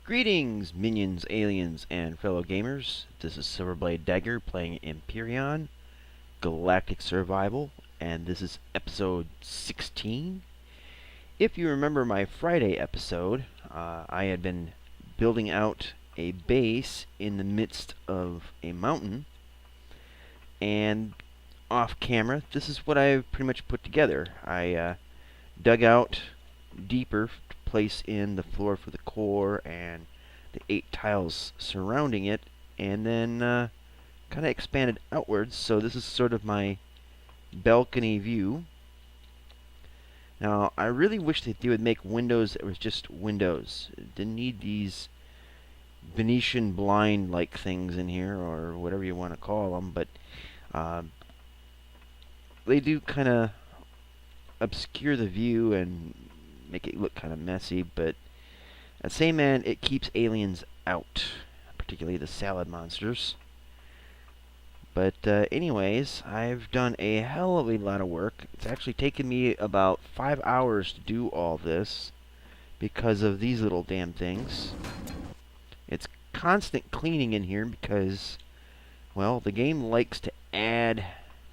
Greetings, minions, aliens, and fellow gamers. This is Silverblade Dagger playing Empyrion, Galactic Survival, and this is episode 16. If you remember my Friday episode, I had been building out a base in the midst of a mountain, and off camera, this is what I pretty much put together. I dug out deeper to place in the floor for the core and the 8 tiles surrounding it, and then kind of expanded outwards. So this is sort of my balcony view. Now I really wish that they would make windows that was just windows. Didn't need these Venetian blind like things in here, or whatever you want to call them, but they do kind of obscure the view and make it look kind of messy, but at the same end, it keeps aliens out, particularly the salad monsters. But anyways, I've done a hell of a lot of work. It's actually taken me about 5 hours to do all this because of these little damn things. It's constant cleaning in here because, well, the game likes to add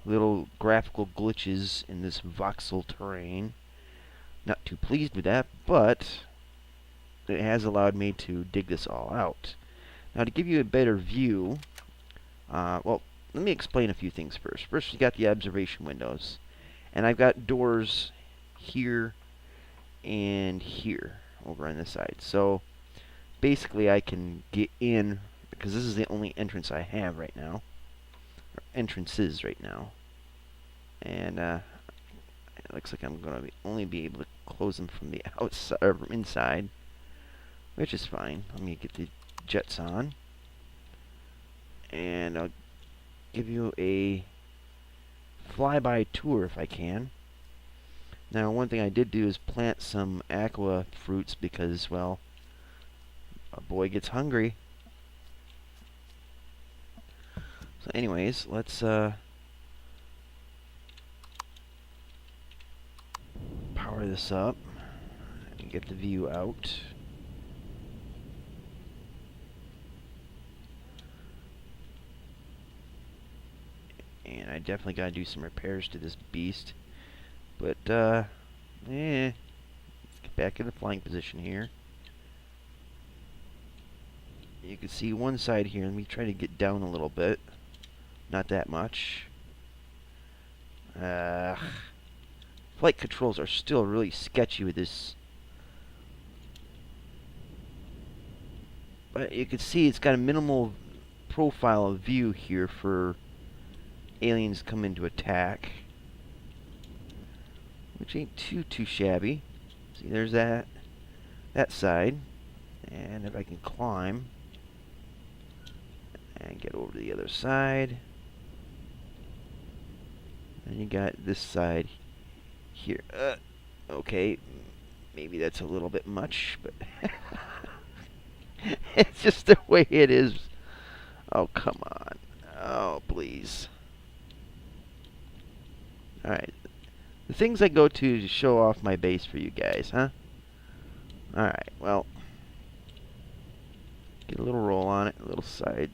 little graphical glitches in this voxel terrain. Not too pleased with that, but it has allowed me to dig this all out. Now, to give you a better view, well, let me explain a few things first. First, you got the observation windows, and I've got doors here and here over on this side. So basically, I can get in because this is the only entrance I have right now, or entrances right now, and it looks like I'm going to only be able to close them from the outside or from inside, which is fine. Let me get the jets on, and I'll give you a flyby tour if I can. Now, one thing I did do is plant some aqua fruits because, well, a boy gets hungry. So anyways, let's power this up and get the view out. And I definitely got to do some repairs to this beast. But, let's get back in the flying position here. You can see one side here. Let me try to get down a little bit. Not that much. Flight controls are still really sketchy with this. But you can see it's got a minimal profile of view here for aliens come in to attack, which ain't too shabby. See, there's that side, and if I can climb and get over to the other side, and you got this side here. Okay, maybe that's a little bit much, but it's just the way it is. Oh, come on. Oh, please. Alright. The things I go to show off my base for you guys, huh? Alright, well. Get a little roll on it, a little side.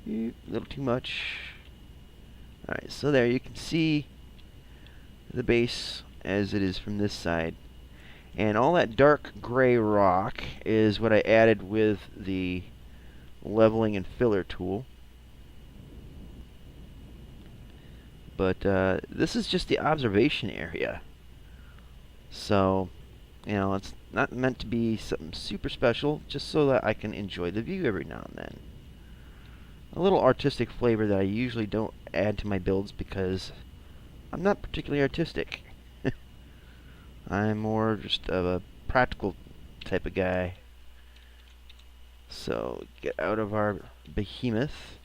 A little too much. Alright, so there you can see the base as it is from this side. And all that dark gray rock is what I added with the leveling and filler tool. But this is just the observation area. So, you know, it's not meant to be something super special, just so that I can enjoy the view every now and then. A little artistic flavor that I usually don't add to my builds because I'm not particularly artistic. I'm more just of a practical type of guy. So, get out of our behemoth.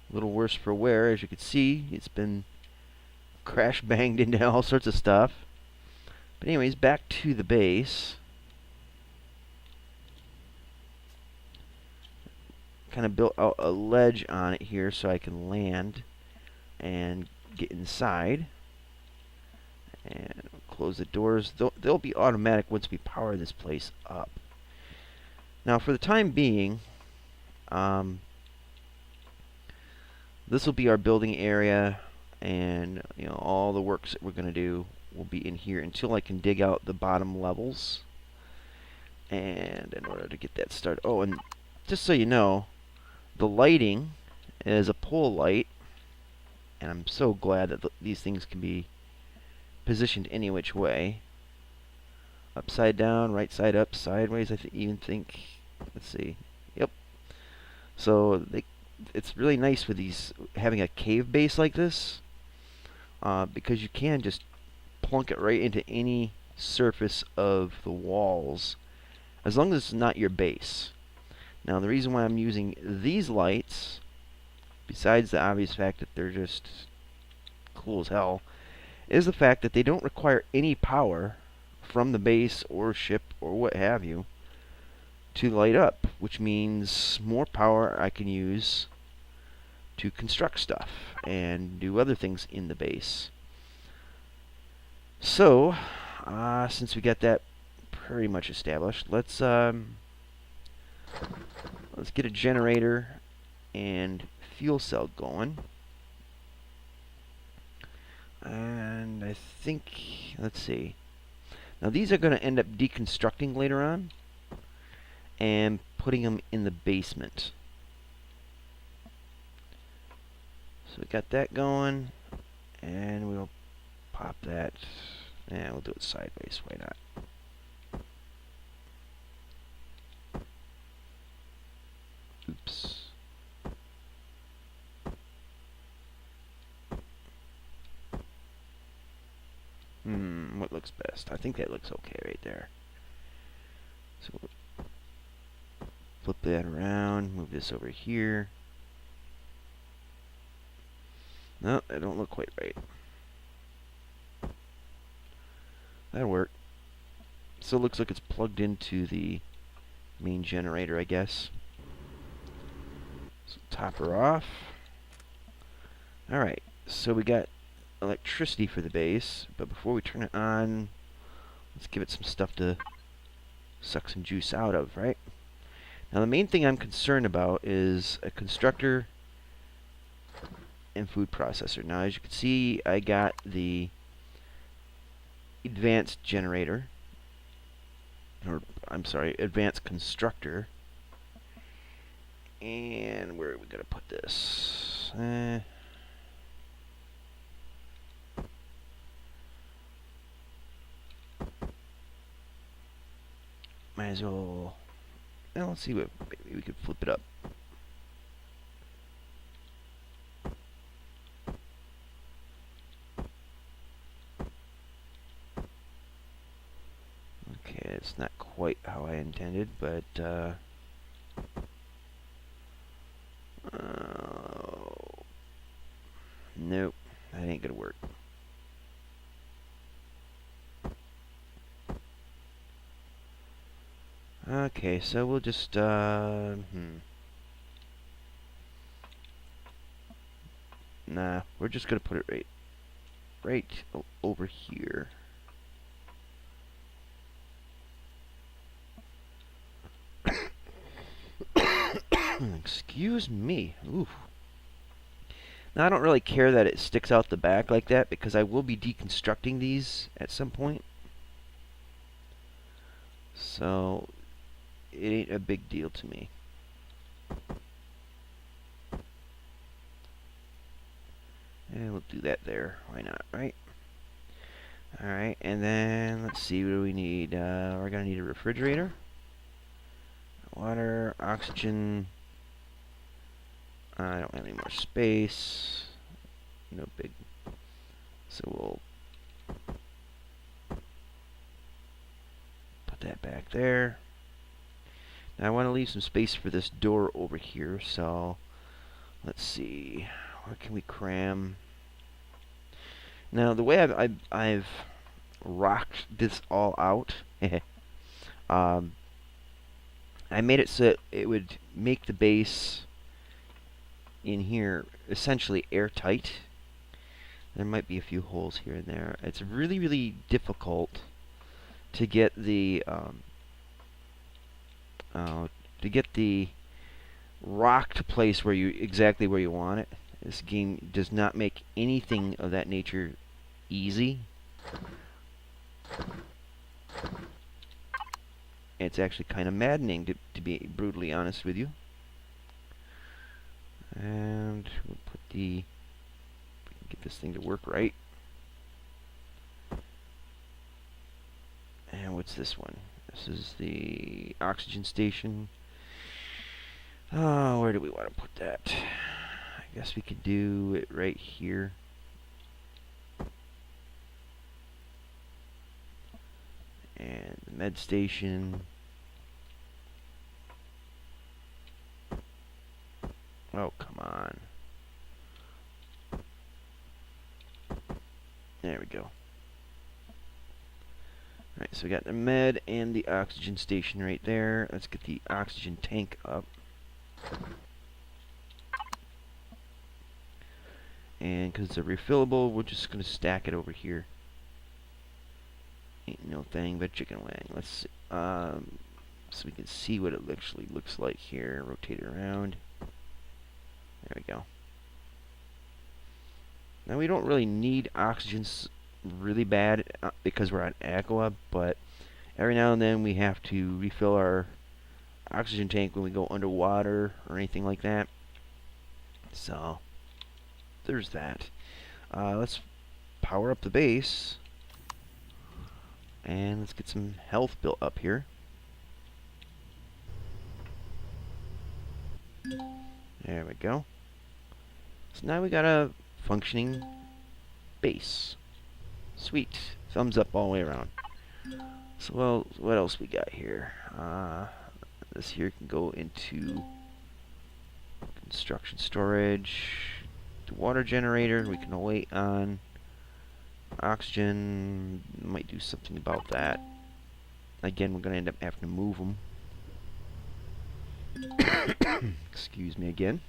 A little worse for wear, as you can see. It's been crash banged into all sorts of stuff. But anyways, back to the base. Kind of built out a ledge on it here so I can land and get inside. And close the doors. They'll be automatic once we power this place up. Now, for the time being, this will be our building area, and all the works that we're going to do will be in here until I can dig out the bottom levels. And in order to get that started, oh, and just so you know, the lighting is a pole light, and I'm so glad that these things can be positioned any which way. Upside down, right side up, sideways, even think. Let's see. Yep. So it's really nice with these, having a cave base like this, because you can just plunk it right into any surface of the walls, as long as it's not your base. Now, the reason why I'm using these lights, besides the obvious fact that they're just cool as hell, is the fact that they don't require any power from the base or ship or what have you to light up, which means more power I can use to construct stuff and do other things in the base. So, since we got that pretty much established, let's get a generator and fuel cell going. And I think, let's see. Now these are going to end up deconstructing later on and putting them in the basement. So we got that going, and we'll pop that. And we'll do it sideways. Why not? Oops. What looks best? I think that looks okay right there. So we'll flip that around, move this over here. No, that don't look quite right. That'll work. So it looks like it's plugged into the main generator, I guess. So top her off. Alright, so we got electricity for the base, but before we turn it on, let's give it some stuff to suck some juice out of, right? Now the main thing I'm concerned about is a constructor and food processor. Now as you can see, I got the advanced generator, or I'm sorry, advanced constructor. And where are we going to put this? Might as well. Well, let's see what. Maybe we could flip it up. Okay, it's not quite how I intended, but nope, that ain't gonna work. Okay, so we'll just nah, we're just gonna put it right over here. Excuse me. Oof. Now I don't really care that it sticks out the back like that, because I will be deconstructing these at some point. So it ain't a big deal to me. And we'll do that there. Why not, right? Alright, and then let's see, what do we need? We're going to need a refrigerator. Water, oxygen. I don't have any more space. No big. So we'll put that back there. Now I want to leave some space for this door over here, so let's see. Where can we cram? Now the way I've rocked this all out, I made it so it would make the base in here essentially airtight. There might be a few holes here and there. It's really, really difficult to get the to get the rock to place where exactly where you want it. This game does not make anything of that nature easy. It's actually kind of maddening, to be brutally honest with you. And we'll put the... get this thing to work right. And what's this one? This is the oxygen station. Oh, where do we want to put that? I guess we could do it right here. And the med station. Oh, come on. There we go. Alright, so we got the med and the oxygen station right there. Let's get the oxygen tank up. And because it's a refillable, we're just going to stack it over here. Ain't no thing but chicken wing. Let's see, so we can see what it actually looks like here. Rotate it around. There we go. Now we don't really need oxygen really bad because we're on Aqua, but every now and then we have to refill our oxygen tank when we go underwater or anything like that. So there's that. Let's power up the base and let's get some health built up here. There we go. So now we got a functioning base. Sweet. Thumbs up all the way around. So, well, what else we got here? This here can go into construction storage. The water generator we can wait on. Oxygen, might do something about that. Again, we're going to end up having to move them. Excuse me again.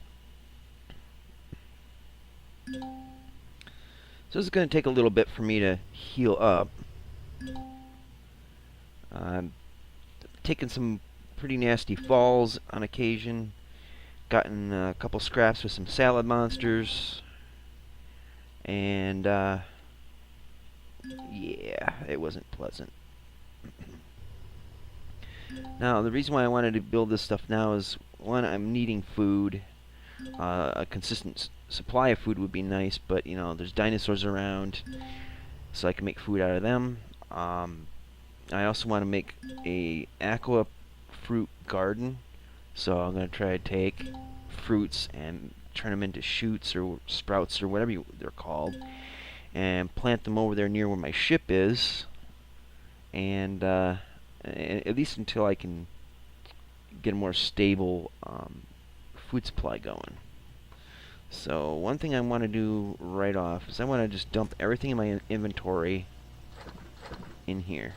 So this is going to take a little bit for me to heal up. Taken some pretty nasty falls on occasion. Gotten a couple scraps with some salad monsters. And, yeah, it wasn't pleasant. Now, the reason why I wanted to build this stuff now is, one, I'm needing food. A consistent supply of food would be nice, but, you know, there's dinosaurs around, so I can make food out of them. I also want to make a aqua fruit garden, so I'm going to try to take fruits and turn them into shoots or sprouts or whatever they're called, and plant them over there near where my ship is, and at least until I can get a more stable food supply going. So one thing I want to do right off is I want to just dump everything in my inventory in here.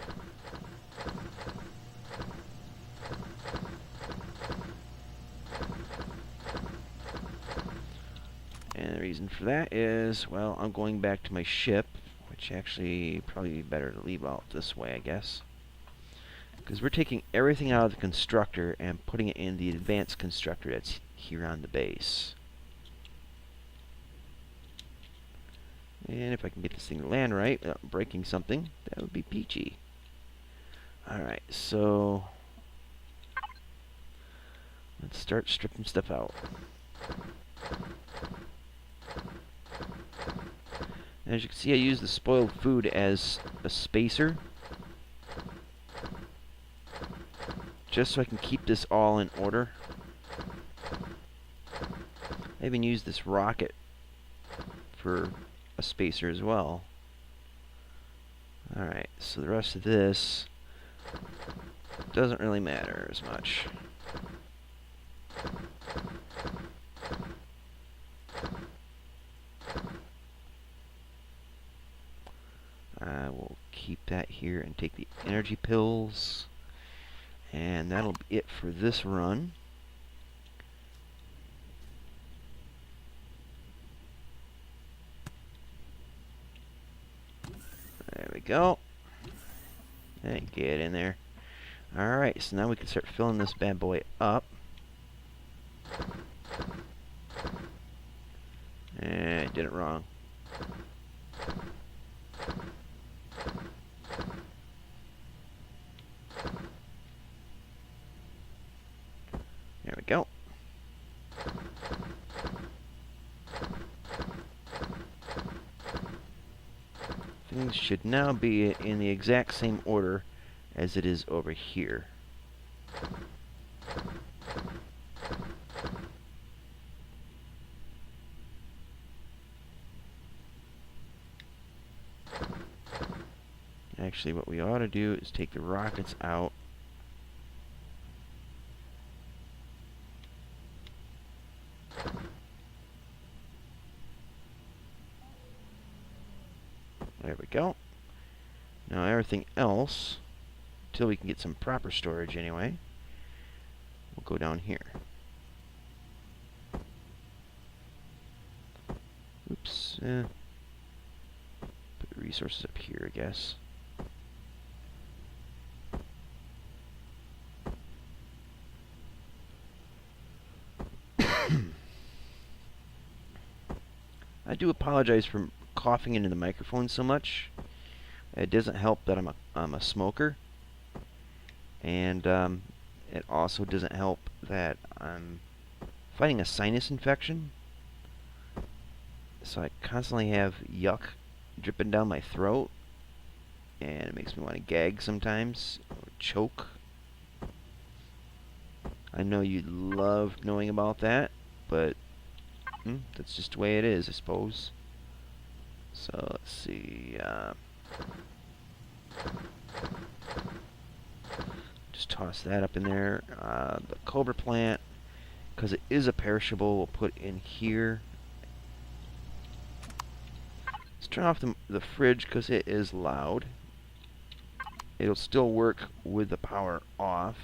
And the reason for that is, well, I'm going back to my ship, which actually probably better to leave out this way, I guess. Because we're taking everything out of the constructor and putting it in the advanced constructor that's here on the base. And if I can get this thing to land right without breaking something, that would be peachy. Alright, so let's start stripping stuff out. As you can see, I use the spoiled food as a spacer, just so I can keep this all in order. I even use this rocket for a spacer as well. Alright, so the rest of this doesn't really matter as much. I will keep that here and take the energy pills. And that'll be it for this run. There we go. Hey, get in there. Alright, so now we can start filling this bad boy up. I did it wrong. There we go. Things should now be in the exact same order as it is over here. Actually, what we ought to do is take the rockets out. There we go. Now everything else, until we can get some proper storage anyway, we'll go down here. Oops. Put the resources up here, I guess. I do apologize for coughing into the microphone so much. It doesn't help that I'm a smoker, and it also doesn't help that I'm fighting a sinus infection. So I constantly have yuck dripping down my throat, and it makes me want to gag sometimes or choke. I know you love knowing about that, but that's just the way it is, I suppose. So let's see. Just toss that up in there. The Cobra plant, because it is a perishable, we'll put in here. Let's turn off the fridge because it is loud. It'll still work with the power off.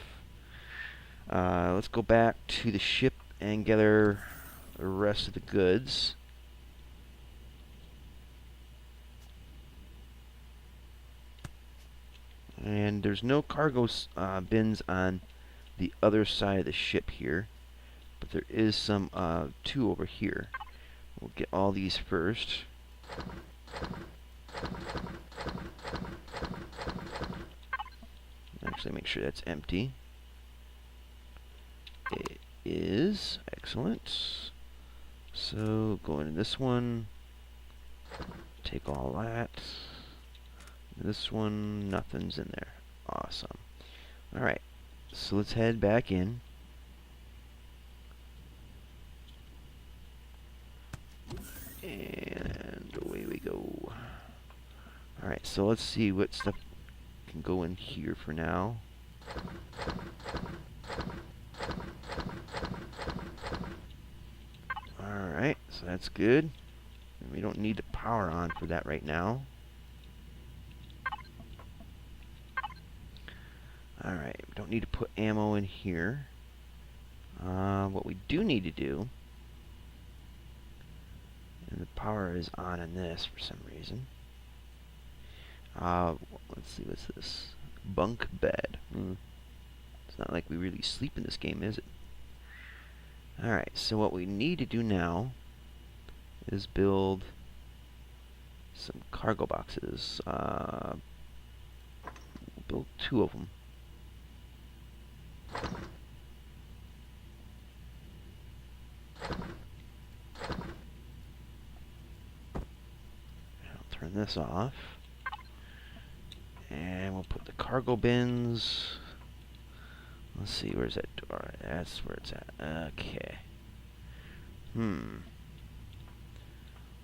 Let's go back to the ship and gather the rest of the goods. And there's no cargo bins on the other side of the ship here, but there is some two over here. We'll get all these first. Actually, make sure that's empty. It is. Excellent. So, go into this one. Take all that. This one, nothing's in there. Awesome. Alright, so let's head back in. And away we go. Alright, so let's see what stuff can go in here for now. Alright, so that's good. We don't need the power on for that right now. Alright, we don't need to put ammo in here. What we do need to do, and the power is on in this for some reason. Let's see, what's this? Bunk bed. It's not like we really sleep in this game, is it? Alright, so what we need to do now is build some cargo boxes. Build 2 of them. I'll turn this off. And we'll put the cargo bins. Let's see, where's that door? That's where it's at. Okay.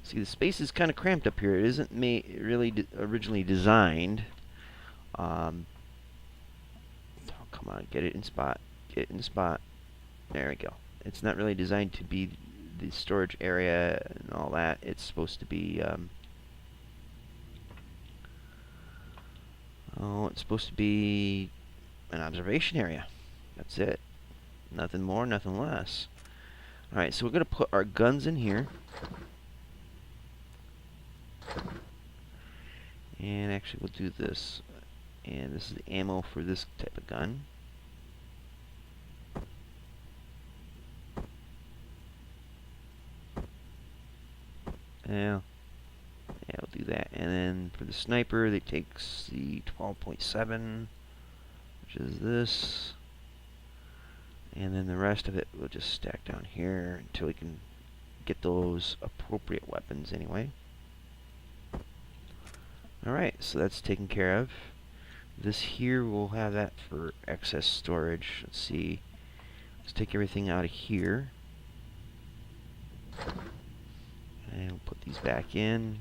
See, the space is kind of cramped up here. It isn't really originally designed. Oh, come on, get it in spot. Get it in spot. There we go. It's not really designed to be the storage area and all that. It's supposed to be, it's supposed to be an observation area. That's it. Nothing more, nothing less. Alright, so we're going to put our guns in here. And actually, we'll do this. And this is the ammo for this type of gun. Yeah, we'll do that. And then for the sniper, it takes the 12.7, which is this. And then the rest of it we'll just stack down here until we can get those appropriate weapons anyway. Alright, so that's taken care of. This here, we'll have that for excess storage. Let's see. Let's take everything out of here. And we'll put these back in.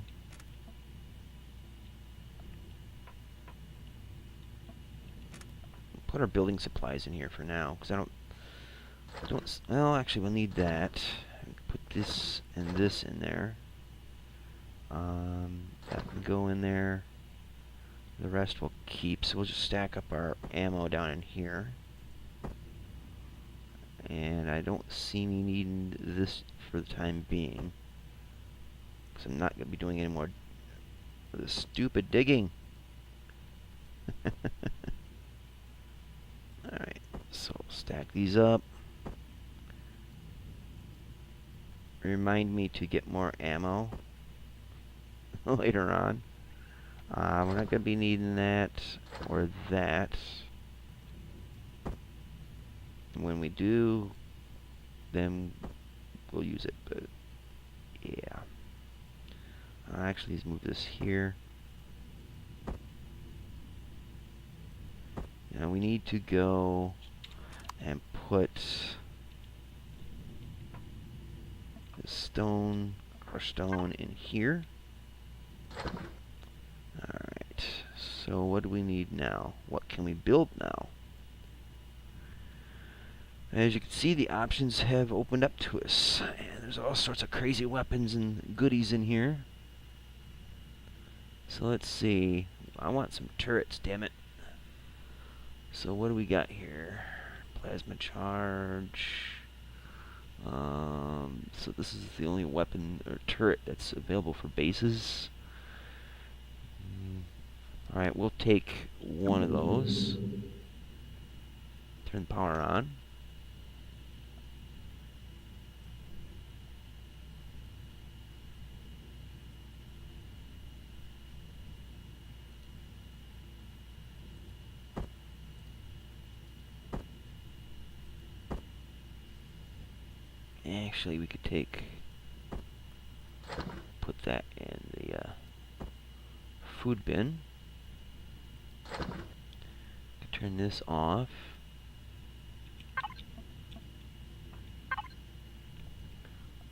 We'll put our building supplies in here for now, because I don't, well, actually we'll need that. Put this and this in there. That can go in there. The rest we'll keep, so we'll just stack up our ammo down in here. And I don't see me needing this for the time being, because I'm not going to be doing any more of this stupid digging. Alright, so stack these up. Remind me to get more ammo later on. We're not going to be needing that or that. When we do, then we'll use it, but yeah. Actually, let's move this here. Now we need to go and put the stone, crushed stone, in here. Alright, so what do we need now? What can we build now? As you can see, the options have opened up to us, and there's all sorts of crazy weapons and goodies in here. So let's see. I want some turrets, damn it. So what do we got here? Plasma charge. So this is the only weapon or turret that's available for bases. Alright, we'll take one of those. Turn the power on. Actually, we could put that in the food bin. Turn this off.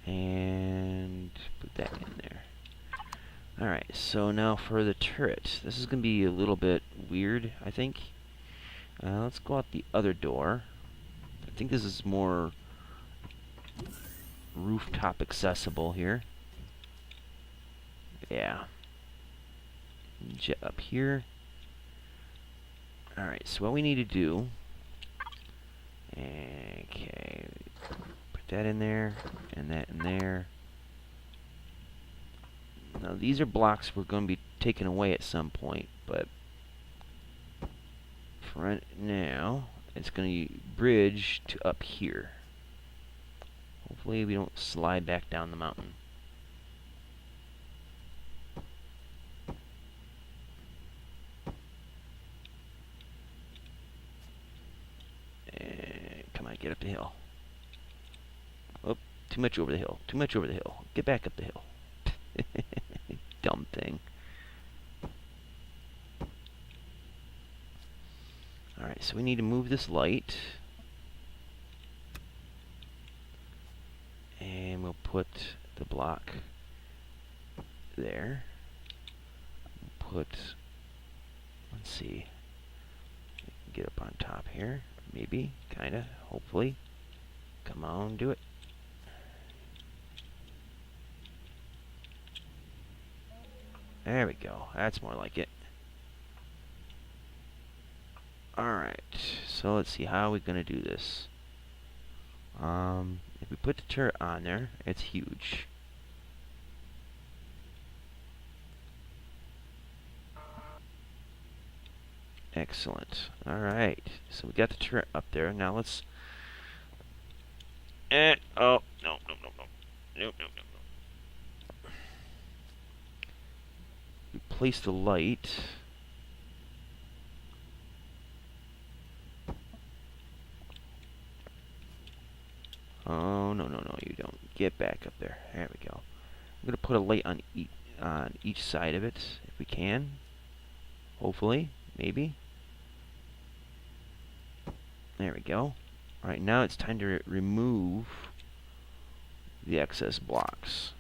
And put that in there. Alright, so now for the turret. This is going to be a little bit weird, I think. Let's go out the other door. I think this is more rooftop accessible here. Yeah. Jet up here. Alright, so what we need to do... Okay. Put that in there, and that in there. Now these are blocks we're going to be taking away at some point, but... for right now, it's going to bridge to up here. Hopefully we don't slide back down the mountain. And come on, get up the hill. Oh, too much over the hill. Too much over the hill. Get back up the hill. Dumb thing. Alright, so we need to move this light. And we'll put the block there. Put, let's see, get up on top here, maybe, kinda, hopefully. Come on, do it. There we go, that's more like it. Alright, so let's see, how are we gonna do this? If we put the turret on there, it's huge. Excellent. Alright, so we got the turret up there. Now let's... oh, no, no, no, no. Nope, nope, nope, nope. Replace the light. Oh, no, no, no, you don't. Get back up there. There we go. I'm going to put a light on each side of it, if we can. Hopefully. Maybe. There we go. Alright, now it's time to remove the excess blocks.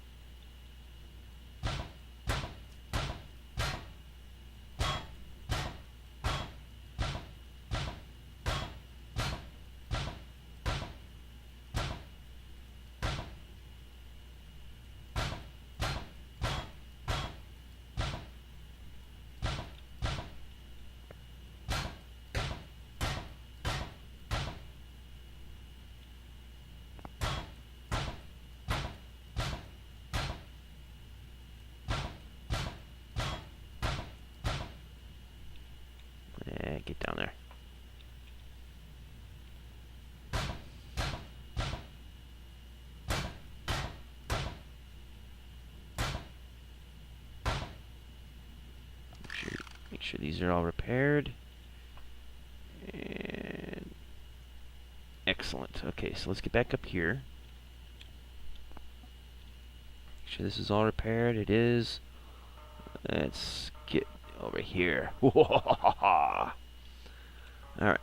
Get down there. Make sure these are all repaired. And excellent. Okay, so let's get back up here. Make sure this is all repaired. It is. Let's get over here. Alright.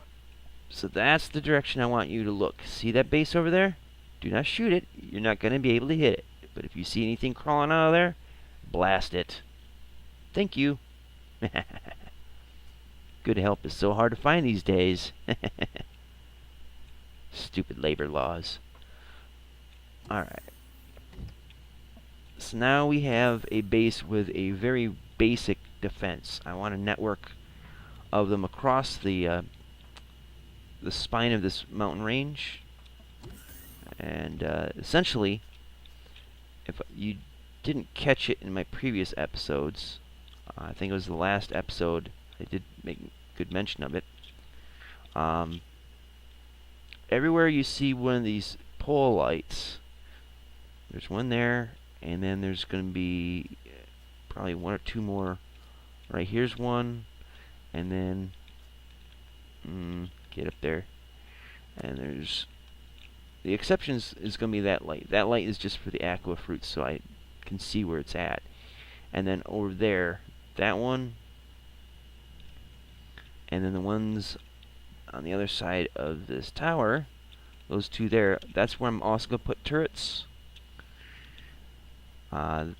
So that's the direction I want you to look. See that base over there? Do not shoot it. You're not going to be able to hit it. But if you see anything crawling out of there, blast it. Thank you. Good help is so hard to find these days. Stupid labor laws. Alright. So now we have a base with a very basic defense. I want a network of them across the spine of this mountain range. And essentially, if you didn't catch it in my previous episodes, I think it was the last episode, I did make good mention of it. Everywhere you see one of these pole lights, there's one there, and then there's going to be probably one or two more. Right here's one, and then get up there, and there's the exceptions is going to be that light. That light is just for the aqua fruits, so I can see where it's at. And then over there, that one, and then the ones on the other side of this tower, those two there, that's where I'm also going to put turrets. Gosh,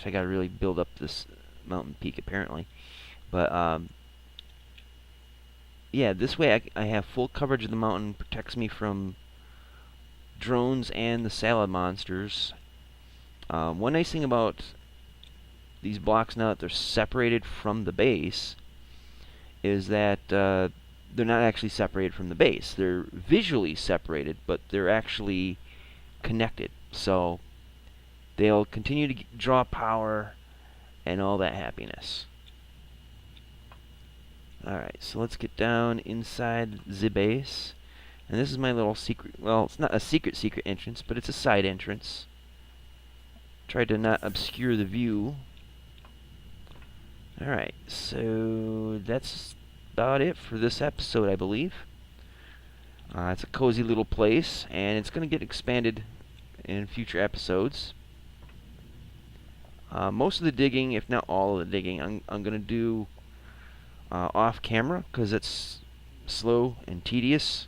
I got to really build up this mountain peak apparently. But yeah, this way I have full coverage of the mountain, protects me from drones and the salad monsters. One nice thing about these blocks now that they're separated from the base is that they're not actually separated from the base. They're visually separated, but they're actually connected. So they'll continue to draw power and all that happiness. Alright, so let's get down inside the base. And this is my little secret, well, it's not a secret entrance, but it's a side entrance. Tried to not obscure the view. Alright, so that's about it for this episode, I believe. It's a cozy little place, and it's going to get expanded in future episodes. Most of the digging, if not all of the digging, I'm going to do off camera because it's slow and tedious.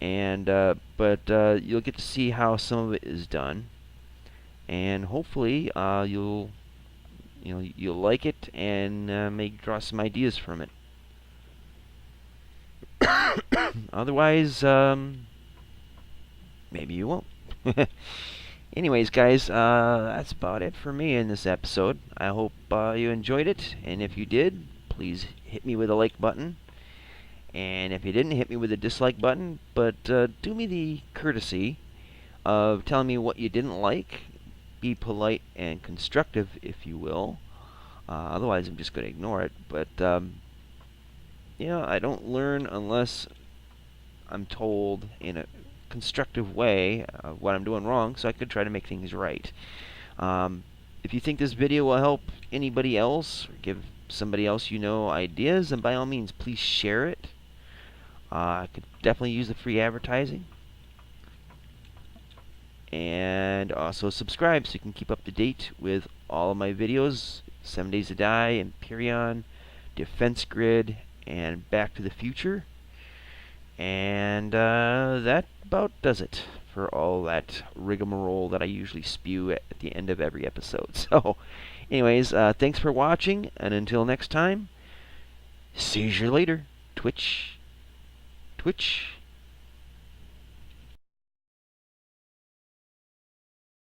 And but you'll get to see how some of it is done, and hopefully you'll like it and may draw some ideas from it. Otherwise, maybe you won't. Anyways, guys, that's about it for me in this episode. I hope you enjoyed it, and if you did, please hit me with a like button. And if you didn't, hit me with a dislike button. But do me the courtesy of telling me what you didn't like. Be polite and constructive, if you will. Otherwise, I'm just going to ignore it. But I don't learn unless I'm told in a constructive way what I'm doing wrong, so I could try to make things right. If you think this video will help anybody else, or give somebody else you know ideas, then by all means, please share it. I could definitely use the free advertising. And also subscribe so you can keep up to date with all of my videos. 7 Days to Die, Empyrion, Defense Grid, and Back to the Future. And that about does it for all that rigmarole that I usually spew at the end of every episode. So, anyways, thanks for watching, and until next time, see you later. Twitch.